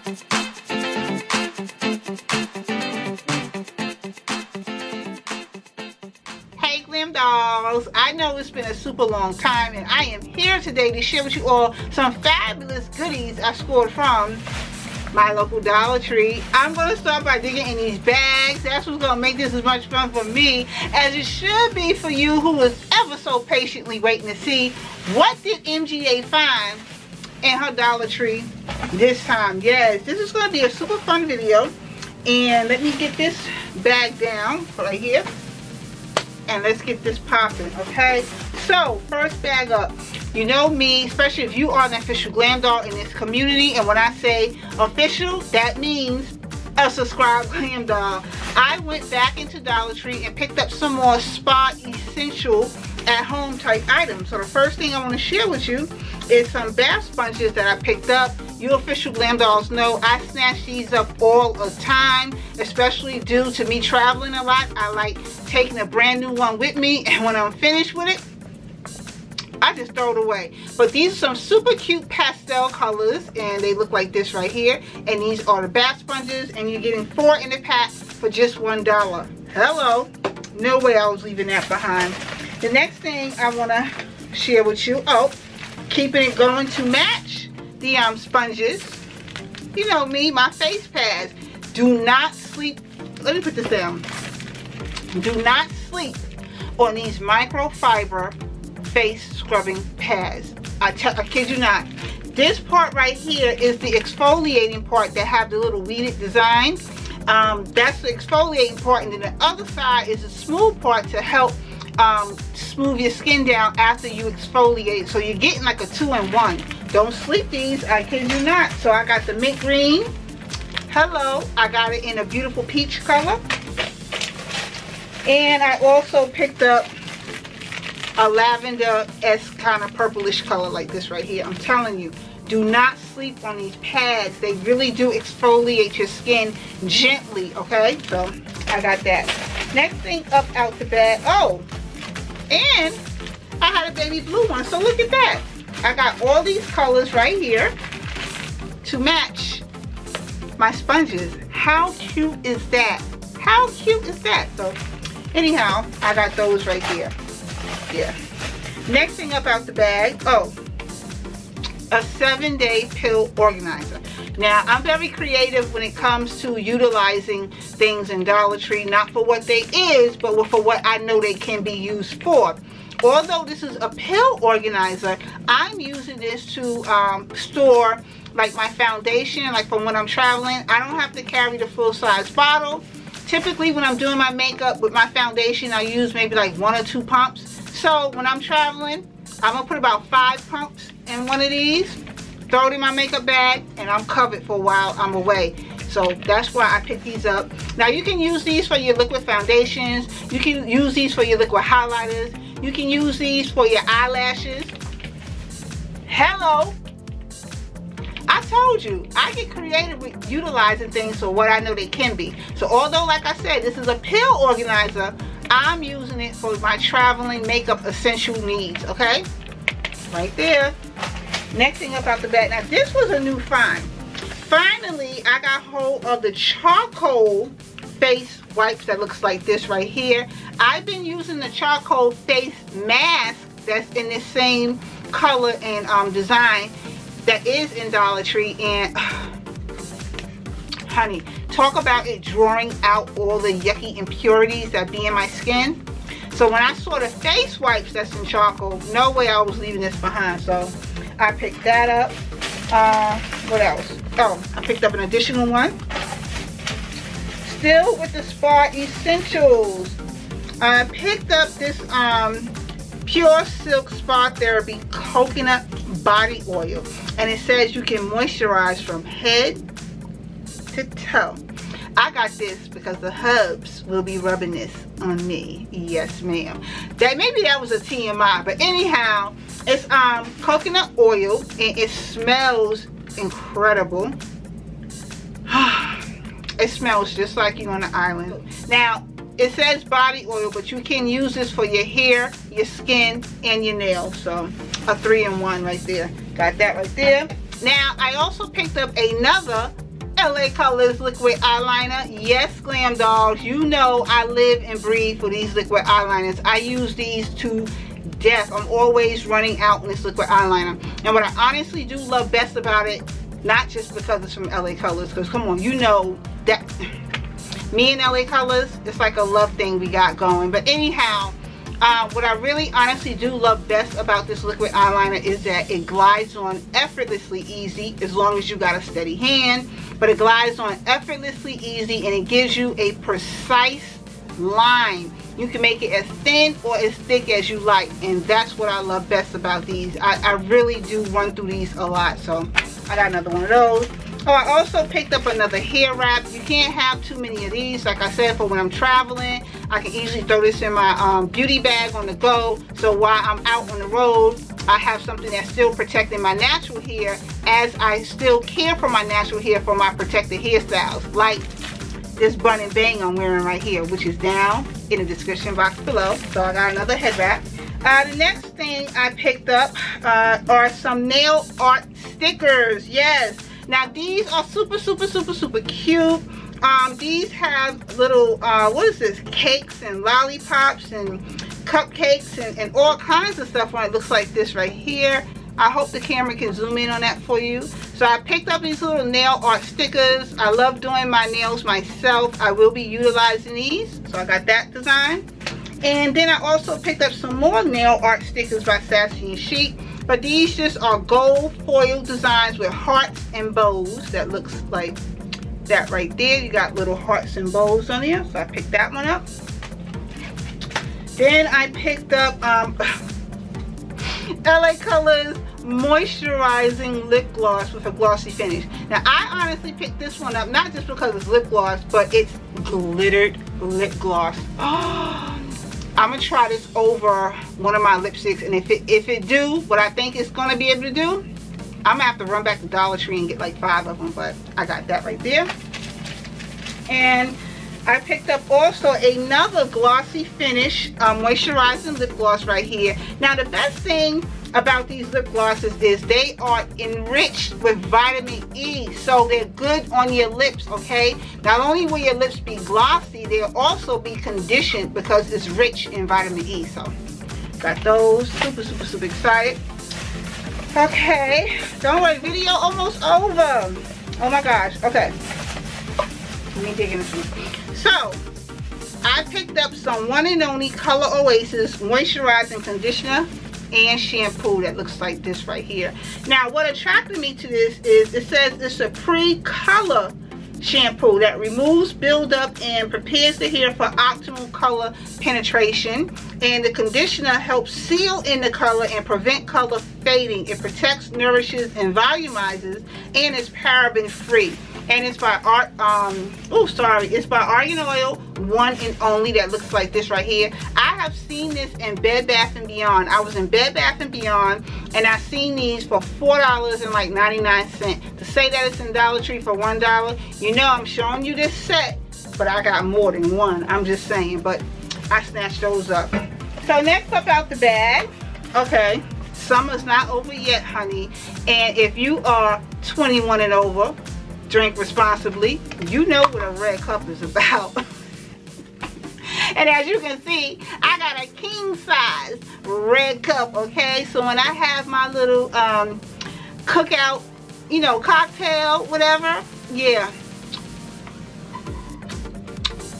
Hey GlamDollz, I know it's been a super long time and I am here today to share with you all some fabulous goodies I scored from my local Dollar Tree. I'm going to start by digging in these bags. That's what's going to make this as much fun for me as it should be for you who was ever so patiently waiting to see what did MGA find in her Dollar Tree this time. Yes, this is going to be a super fun video. And let me get this bag down right here. And let's get this popping, okay? So, first bag up. You know me, especially if you are an official glam doll in this community. And when I say official, that means a subscribed glam doll. I went back into Dollar Tree and picked up some more spa essential at-home type items. So the first thing I want to share with you is some bath sponges that I picked up. You official glam dolls know I snatch these up all the time, especially due to me traveling a lot. I like taking a brand new one with me, and when I'm finished with it, I just throw it away. But these are some super cute pastel colors, and they look like this right here. And these are the bath sponges, and you're getting 4 in the pack for just $1. Hello, no way I was leaving that behind. The next thing I want to share with you, keeping it going to match the sponges. You know me, my face pads. Do not sleep. Let me put this down. Do not sleep on these microfiber face scrubbing pads. I kid you not. This part right here is the exfoliating part that have the little weeded design. That's the exfoliating part, and then the other side is the smooth part to help smooth your skin down after you exfoliate. So you're getting like a 2-in-1. Don't sleep these, I kid you not. So I got the mint green. Hello, I got it in a beautiful peach color. And I also picked up a lavender-esque kind of purplish color like this right here. I'm telling you, do not sleep on these pads. They really do exfoliate your skin gently, okay? So I got that. Next thing up out the bag. Oh, and I had a baby blue one. So look at that. I got all these colors right here to match my sponges. How cute is that? How cute is that? So anyhow, I got those right here. Yeah. Next thing up out the bag. Oh, a 7-day pill organizer. Now, I'm very creative when it comes to utilizing things in Dollar Tree, not for what they is, but for what I know they can be used for. Although this is a pill organizer, I'm using this to store like my foundation, like for when I'm traveling. I don't have to carry the full-size bottle. Typically, when I'm doing my makeup with my foundation, I use maybe like 1 or 2 pumps. So when I'm traveling, I'm gonna put about 5 pumps in one of these, throw it in my makeup bag, and I'm covered for a while I'm away. So that's why I picked these up. Now you can use these for your liquid foundations. You can use these for your liquid highlighters. You can use these for your eyelashes. Hello. I told you, I get creative with utilizing things for what I know they can be. So although, like I said, this is a pill organizer, I'm using it for my traveling makeup essential needs, okay? Right there. Next thing up out the bag. Now, this was a new find. Finally, I got hold of the charcoal face wipes that looks like this right here. I've been using the charcoal face mask that's in the same color and design that is in Dollar Tree, and honey, talk about it drawing out all the yucky impurities that be in my skin. So when I saw the face wipes that's in charcoal, no way I was leaving this behind. So I picked that up. What else? Oh, I picked up an additional one. Still with the spa essentials, I picked up this Pure Silk Spa Therapy coconut body oil, and it says you can moisturize from head to toe. I got this because the hubs will be rubbing this on me. Yes, ma'am. Maybe that was a TMI, but anyhow, it's coconut oil, and it smells incredible. It smells just like you on the island. Now, it says body oil, but you can use this for your hair, your skin, and your nails. So a 3-in-1 right there. Got that right there. Now, I also picked up another LA Colors liquid eyeliner. Yes, GlamDollz, you know I live and breathe for these liquid eyeliners. I use these to death. I'm always running out on this liquid eyeliner. And what I honestly do love best about it, not just because it's from LA Colors, because come on, you know that me and LA Colors, it's like a love thing we got going. But anyhow, what I really honestly do love best about this liquid eyeliner is that it glides on effortlessly easy as long as you got a steady hand. But it glides on effortlessly easy, and it gives you a precise line. You can make it as thin or as thick as you like, and that's what I love best about these. I really do run through these a lot, so I got another one of those. Oh, I also picked up another hair wrap. You can't have too many of these. Like I said, for when I'm traveling, I can easily throw this in my beauty bag on the go. So while I'm out on the road, I have something that's still protecting my natural hair as I still care for my natural hair for my protected hairstyles. Like this bun and bang I'm wearing right here, which is down in the description box below. So I got another head wrap. The next thing I picked up are some nail art stickers. Yes. Now these are super cute. These have little what is this, cakes and lollipops and cupcakes and all kinds of stuff on it. Looks like this right here. I hope the camera can zoom in on that for you. So I picked up these little nail art stickers. I love doing my nails myself. I will be utilizing these, so I got that design. And then I also picked up some more nail art stickers by Sassy and Chic. But these just are gold foil designs with hearts and bows. That looks like that right there. You got little hearts and bows on there. So I picked that one up. Then I picked up LA Colors moisturizing lip gloss with a glossy finish. Now I honestly picked this one up not just because it's lip gloss, but it's glittered lip gloss. Oh, I'm gonna try this over one of my lipsticks, and if it do what I think it's gonna be able to do, I'm gonna have to run back to Dollar Tree and get like 5 of them. But I got that right there. And I picked up also another glossy finish moisturizing lip gloss right here. Now the best thing about these lip glosses is they are enriched with vitamin E, so they're good on your lips, okay? Not only will your lips be glossy, they'll also be conditioned because it's rich in vitamin E. So got those. Super excited. Okay, don't worry, video almost over. Oh my gosh. Okay, let me dig into this. So I picked up some One and Only Color Oasis moisturizing conditioner and shampoo that looks like this right here. Now what attracted me to this is it says it's a pre-color shampoo that removes buildup and prepares the hair for optimal color penetration, and the conditioner helps seal in the color and prevent color fading. It protects, nourishes, and volumizes, and it's paraben free. And it's by it's by Argan Oil One and Only that looks like this right here. I have seen this in Bed Bath & Beyond. I was in Bed Bath & Beyond and I seen these for $4.99. To say that it's in Dollar Tree for $1, you know I'm showing you this set, but I got more than one. I'm just saying, but I snatched those up. So next up out the bag, okay, summer's not over yet, honey, and if you are 21 and over, drink responsibly. You know what a red cup is about. And as you can see, I got a king size red cup, okay? So when I have my little cookout, you know, cocktail, whatever, yeah,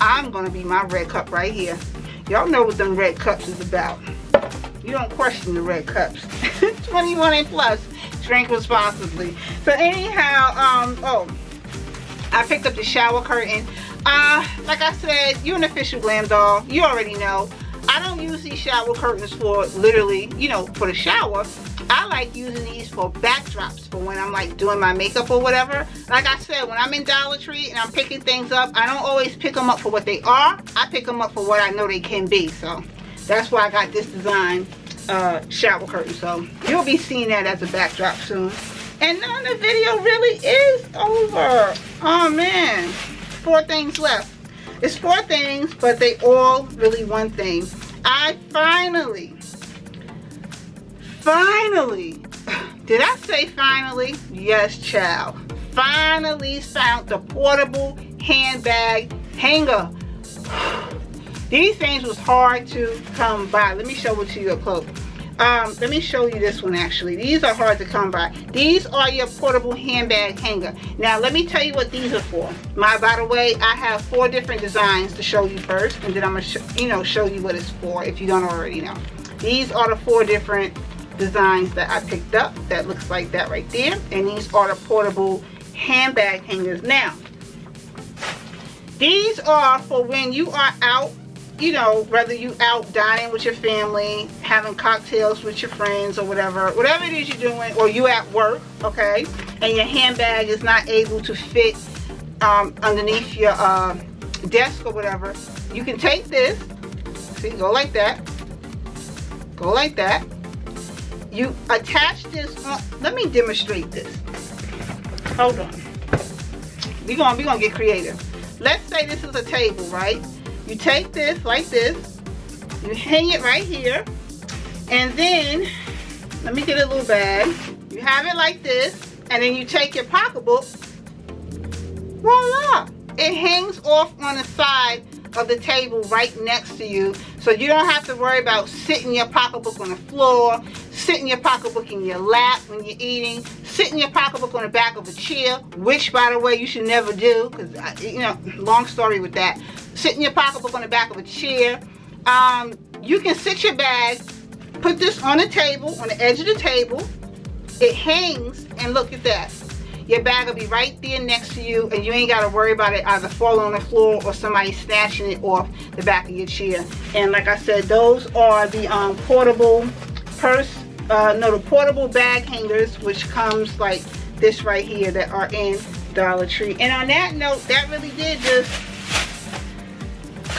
I'm gonna be my red cup right here. Y'all know what them red cups is about. You don't question the red cups. 21 and plus, drink responsibly. So anyhow, oh, I picked up the shower curtain. Like I said, you're an official glam doll. You already know. I don't use these shower curtains for literally, you know, for the shower. I like using these for backdrops for when I'm like doing my makeup or whatever. Like I said, when I'm in Dollar Tree and I'm picking things up, I don't always pick them up for what they are. I pick them up for what I know they can be. So that's why I got this design shower curtain. So you'll be seeing that as a backdrop soon. And now the video really is over. Oh man, 4 things left. It's 4 things, but they all really one thing. I finally, did I say finally? Yes, child. finally found the portable handbag hanger. These things was hard to come by. Let me show it to you up close. Let me show you this one actually. These are hard to come by. These are your portable handbag hanger. Now let me tell you what these are for. By the way, I have 4 different designs to show you first, and then I'm gonna show you what it's for if you don't already know. These are the 4 different designs that I picked up that looks like that right there, and these are the portable handbag hangers. Now these are for when you are out, you know, whether you out dining with your family, having cocktails with your friends or whatever it is you're doing, or you at work, okay, and your handbag is not able to fit underneath your desk or whatever. You can take this, see, go like that, go like that. You attach this on, let me demonstrate this. Hold on. We're gonna get creative. Let's say this is a table, right? You take this like this, you hang it right here, and then, let me get a little bag. You have it like this, and then you take your pocketbook, voila! It hangs off on the side of the table right next to you, so you don't have to worry about sitting your pocketbook on the floor, sitting your pocketbook in your lap when you're eating, sitting your pocketbook on the back of a chair, which by the way you should never do, because you know, long story with that. Sitting your pocketbook on the back of a chair. You can sit your bag, put this on the table, on the edge of the table. It hangs, and look at that. Your bag will be right there next to you, and you ain't got to worry about it either falling on the floor or somebody snatching it off the back of your chair. And like I said, those are the portable the portable bag hangers, which comes like this right here, that are in Dollar Tree. And on that note, that really did just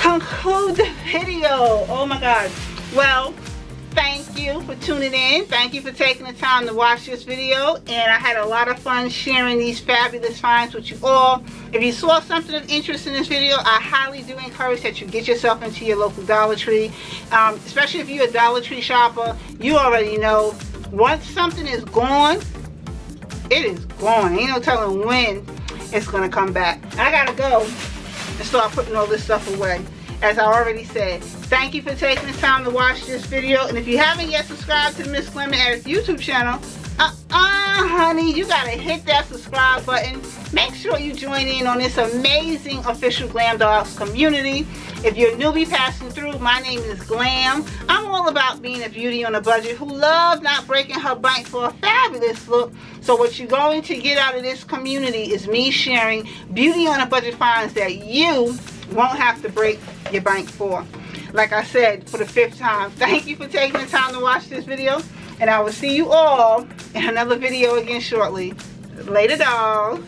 conclude the video. Oh my God. Well, thank you for tuning in. Thank you for taking the time to watch this video, and I had a lot of fun sharing these fabulous finds with you all. If you saw something of interest in this video, I highly do encourage that you get yourself into your local Dollar Tree, especially if you're a Dollar Tree shopper. You already know, once something is gone, it is gone. Ain't no telling when it's gonna come back. I gotta go and start putting all this stuff away. As I already said, thank you for taking the time to watch this video. And if you haven't yet subscribed to the Miss GlamDollz YouTube channel, honey, you gotta hit that subscribe button. Make sure you join in on this amazing official GlamDollz community. If you're a newbie passing through, my name is Glam. I'm all about being a beauty on a budget who loves not breaking her bank for a fabulous look. So what you're going to get out of this community is me sharing beauty on a budget finds that you won't have to break your bank for. Like I said, for the 5th time, thank you for taking the time to watch this video, and I will see you all in another video again shortly. Later, dolls.